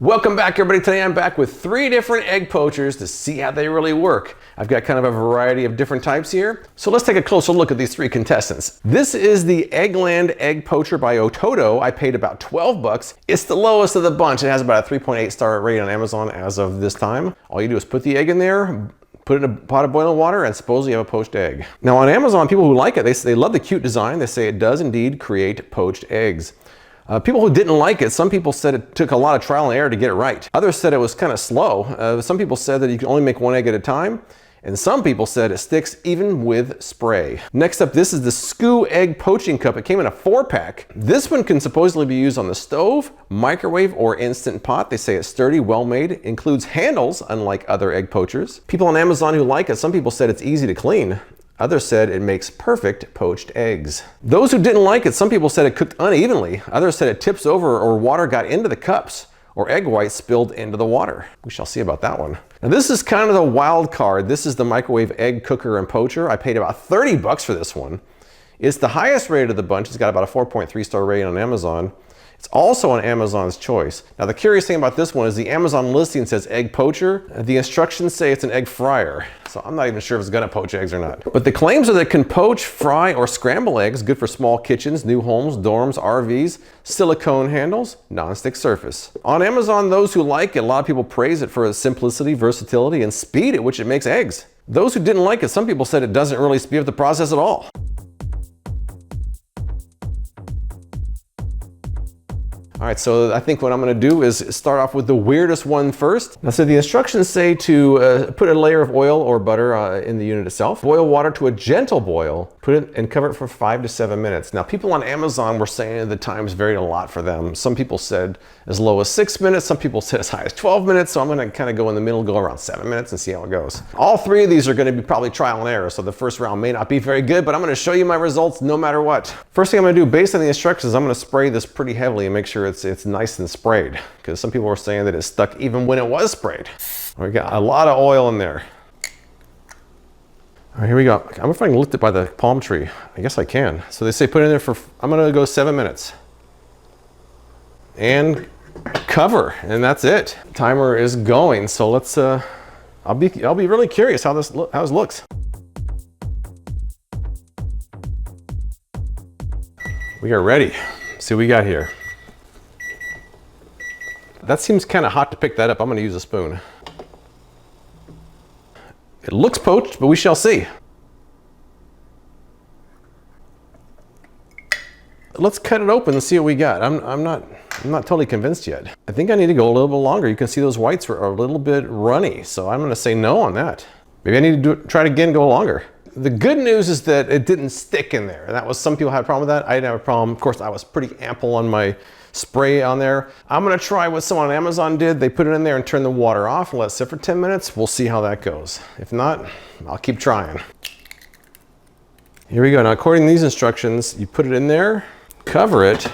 Welcome back everybody. Today I'm back with 3 different egg poachers to see how they really work. I've got kind of a variety of different types here. So let's take a closer look at these 3 contestants. This is the Eggland Egg Poacher by Ototo. I paid about 12 bucks. It's the lowest of the bunch. It has about a 3.8 star rating on Amazon as of this time. All you do is put the egg in there, put it in a pot of boiling water, and supposedly you have a poached egg. Now on Amazon, people who like it, they love the cute design. They say it does indeed create poached eggs. People who didn't like it, some people said it took a lot of trial and error to get it right. Others said it was kind of slow. Some people said that you can only make 1 egg at a time. And some people said it sticks even with spray. Next up, this is the Skoo Egg Poaching Cup. It came in a 4-pack. This one can supposedly be used on the stove, microwave, or instant pot. They say it's sturdy, well-made, includes handles, unlike other egg poachers. People on Amazon who like it, some people said it's easy to clean. Others said it makes perfect poached eggs. Those who didn't like it, some people said it cooked unevenly. Others said it tips over or water got into the cups or egg whites spilled into the water. We shall see about that one. Now this is kind of the wild card. This is the microwave egg cooker and poacher. I paid about 30 bucks for this one. It's the highest rated of the bunch. It's got about a 4.3 star rating on Amazon. It's also on Amazon's choice. Now the curious thing about this one is the Amazon listing says egg poacher. The instructions say it's an egg fryer. So I'm not even sure if it's gonna poach eggs or not. But the claims are that it can poach, fry, or scramble eggs, good for small kitchens, new homes, dorms, RVs, silicone handles, non-stick surface. On Amazon, those who like it, a lot of people praise it for its simplicity, versatility, and speed at which it makes eggs. Those who didn't like it, some people said it doesn't really speed up the process at all. All right, so I think what I'm gonna do is start off with the weirdest one first. Now, so the instructions say to put a layer of oil or butter in the unit itself, boil water to a gentle boil, put it and cover it for 5 to 7 minutes. Now, people on Amazon were saying the times varied a lot for them. Some people said as low as 6 minutes, some people said as high as 12 minutes, so I'm gonna kind of go in the middle, go around 7 minutes and see how it goes. All 3 of these are gonna be probably trial and error, so the first round may not be very good, but I'm gonna show you my results no matter what. First thing I'm gonna do, based on the instructions, I'm gonna spray this pretty heavily and make sure it's nice and sprayed, because some people were saying that it stuck even when it was sprayed. We got a lot of oil in there. All right, here we go. I'm gonna find lift it by the palm tree. I guess I can. So they say put it in there for, I'm gonna go 7 minutes. And cover, and that's it. Timer is going, so let's, I'll be really curious how this looks. We are ready. See what we got here. That seems kind of hot to pick that up. I'm going to use a spoon. It looks poached, but we shall see. Let's cut it open and see what we got. I'm not totally convinced yet. I think I need to go a little bit longer. You can see those whites are a little bit runny, so I'm going to say no on that. Maybe I need to try it again, go longer. The good news is that it didn't stick in there. That was, some people had a problem with that. I didn't have a problem. Of course, I was pretty ample on my spray on there. I'm gonna try what someone on Amazon did. They put it in there and turned the water off and let it sit for 10 minutes. We'll see how that goes. If not, I'll keep trying. Here we go. Now, according to these instructions, you put it in there, cover it,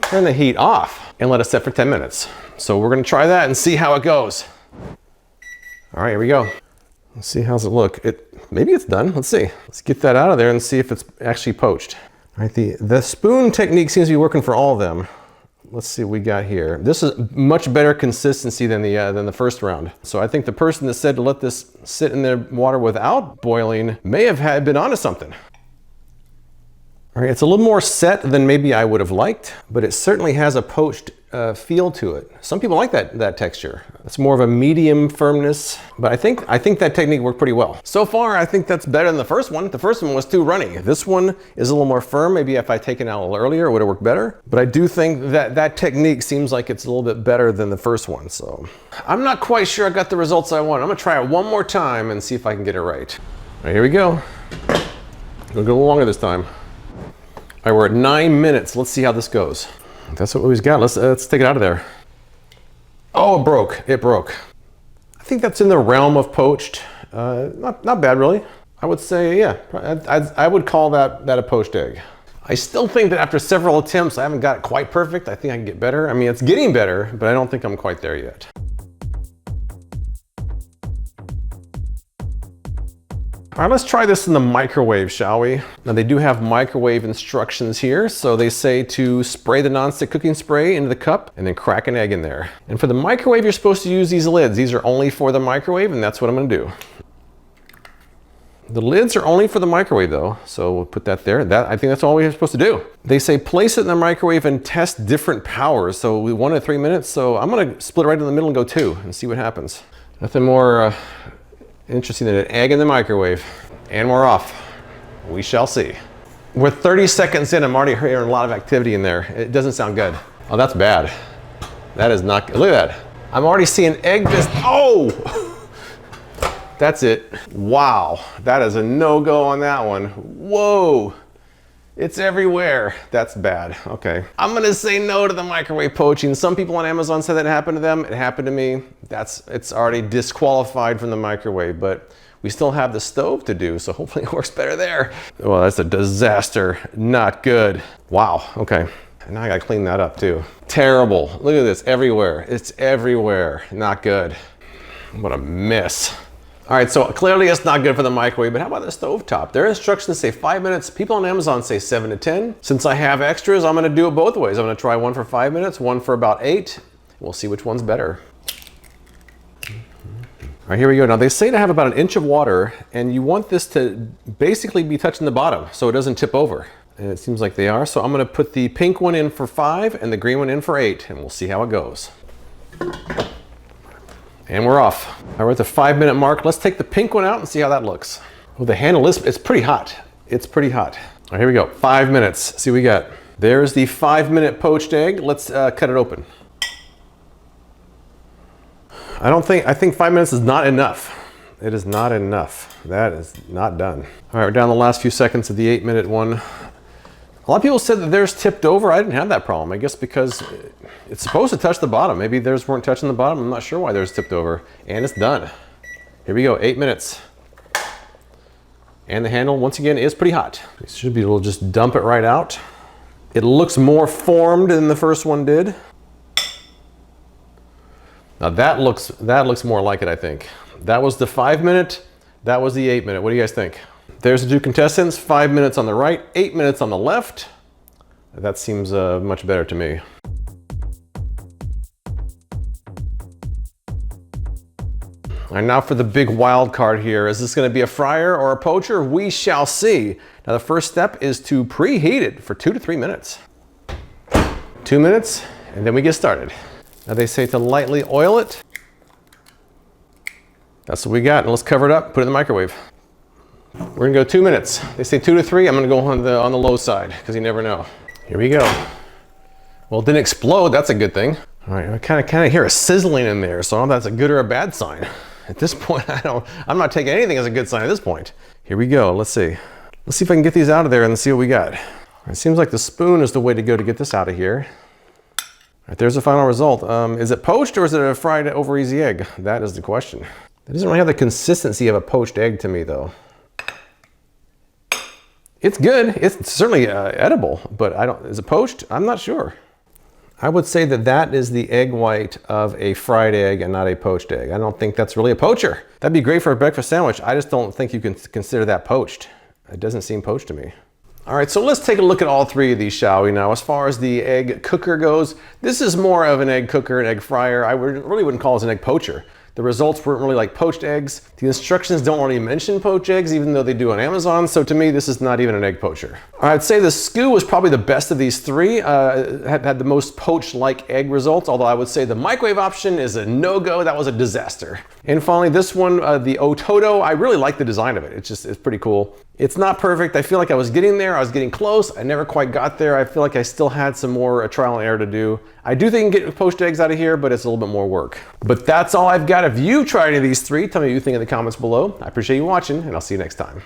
turn the heat off, and let it sit for 10 minutes. So we're gonna try that and see how it goes. All right, here we go. Let's see, how's it look? Maybe it's done. Let's see. Let's get that out of there and see if it's actually poached. All right, the spoon technique seems to be working for all of them. Let's see what we got here. This is much better consistency than the first round. So I think the person that said to let this sit in the water without boiling may have been onto something. All right, it's a little more set than maybe I would have liked, but it certainly has a poached feel to it. Some people like that texture. It's more of a medium firmness, but I think that technique worked pretty well. So far, I think that's better than the first one. The first one was too runny. This one is a little more firm. Maybe if I taken it out a little earlier, it would have worked better. But I do think that technique seems like it's a little bit better than the first one. So I'm not quite sure I got the results I want. I'm gonna try it one more time and see if I can get it right. All right, here we go. We'll go longer this time. All right, we're at 9 minutes. Let's see how this goes. That's what we've got. Let's take it out of there. Oh, it broke. It broke. I think that's in the realm of poached. Not bad, really. I would say, yeah. I would call that a poached egg. I still think that after several attempts, I haven't got it quite perfect. I think I can get better. I mean, it's getting better, but I don't think I'm quite there yet. All right, let's try this in the microwave, shall we? Now they do have microwave instructions here. So they say to spray the nonstick cooking spray into the cup and then crack an egg in there. And for the microwave, you're supposed to use these lids. These are only for the microwave, and that's what I'm gonna do. The lids are only for the microwave though, so we'll put that there. I think that's all we're supposed to do. They say place it in the microwave and test different powers. So we 1 to 3 minutes, so I'm gonna split it right in the middle and go 2 and see what happens. Nothing more interesting than an egg in the microwave. And we're off. We shall see. We're 30 seconds in, I'm already hearing a lot of activity in there. It doesn't sound good. Oh, that's bad. That is not good. Look at that. I'm already seeing egg just, oh! That's it. Wow, that is a no-go on that one. Whoa, it's everywhere. That's bad, okay. I'm gonna say no to the microwave poaching. Some people on Amazon said that happened to them. It happened to me. It's already disqualified from the microwave, but we still have the stove to do, so hopefully it works better there. Well, that's a disaster, not good. Wow, okay. And now I gotta clean that up too. Terrible, look at this, everywhere. It's everywhere, not good. What a mess. All right, so clearly it's not good for the microwave, but how about the stovetop? Their instructions say 5 minutes. People on Amazon say 7 to 10. Since I have extras, I'm gonna do it both ways. I'm gonna try one for 5 minutes, one for about 8. We'll see which one's better. All right, here we go. Now they say to have about 1 inch of water, and you want this to basically be touching the bottom so it doesn't tip over. And it seems like they are. So I'm gonna put the pink one in for 5 and the green one in for 8, and we'll see how it goes. And we're off. All right, we're at the 5 minute mark. Let's take the pink one out and see how that looks. Oh, the handle is, it's pretty hot. It's pretty hot. All right, here we go, 5 minutes. See what we got. There's the 5 minute poached egg. Let's cut it open. I think 5 minutes is not enough. It is not enough. That is not done. All right, we're down the last few seconds of the 8 minute one. A lot of people said that theirs tipped over. I didn't have that problem. I guess because it's supposed to touch the bottom. Maybe theirs weren't touching the bottom. I'm not sure why theirs tipped over. And it's done. Here we go, 8 minutes. And the handle, once again, is pretty hot. You should be able to just dump it right out. It looks more formed than the first one did. Now that looks more like it, I think. That was the 5 minute, that was the 8 minute. What do you guys think? There's the two contestants, 5 minutes on the right, 8 minutes on the left. That seems much better to me. All right, now for the big wild card here. Is this gonna be a fryer or a poacher? We shall see. Now the first step is to preheat it for 2 to 3 minutes. 2 minutes, and then we get started. Now they say to lightly oil it. That's what we got, and let's cover it up, put it in the microwave. We're gonna go 2 minutes. They say 2 to 3. I'm gonna go on the low side because you never know. Here we go. Well, it didn't explode. That's a good thing. All right, I kind of hear a sizzling in there, so I don't know if that's a good or a bad sign. At this point, I'm not taking anything as a good sign at this point. Here we go. Let's see. Let's see if I can get these out of there and see what we got. It seems like the spoon is the way to go to get this out of here. All right, there's the final result. Is it poached or is it a fried over easy egg? That is the question. It doesn't really have the consistency of a poached egg to me, though. It's good. It's certainly edible, but is it poached? I'm not sure. I would say that that is the egg white of a fried egg and not a poached egg. I don't think that's really a poacher. That'd be great for a breakfast sandwich. I just don't think you can consider that poached. It doesn't seem poached to me. All right, so let's take a look at all three of these, shall we? Now, as far as the egg cooker goes, this is more of an egg cooker, an egg fryer. I really wouldn't call it an egg poacher. The results weren't really like poached eggs. The instructions don't really mention poached eggs, even though they do on Amazon. So to me, this is not even an egg poacher. I'd say the Skoo was probably the best of these three. Had the most poached-like egg results, although I would say the microwave option is a no-go. That was a disaster. And finally, this one, the Ototo, I really like the design of it. It's pretty cool. It's not perfect. I feel like I was getting there. I was getting close. I never quite got there. I feel like I still had some more trial and error to do. I do think you can get poached eggs out of here, but it's a little bit more work. But that's all I've got. If you try any of these three, tell me what you think in the comments below. I appreciate you watching, and I'll see you next time.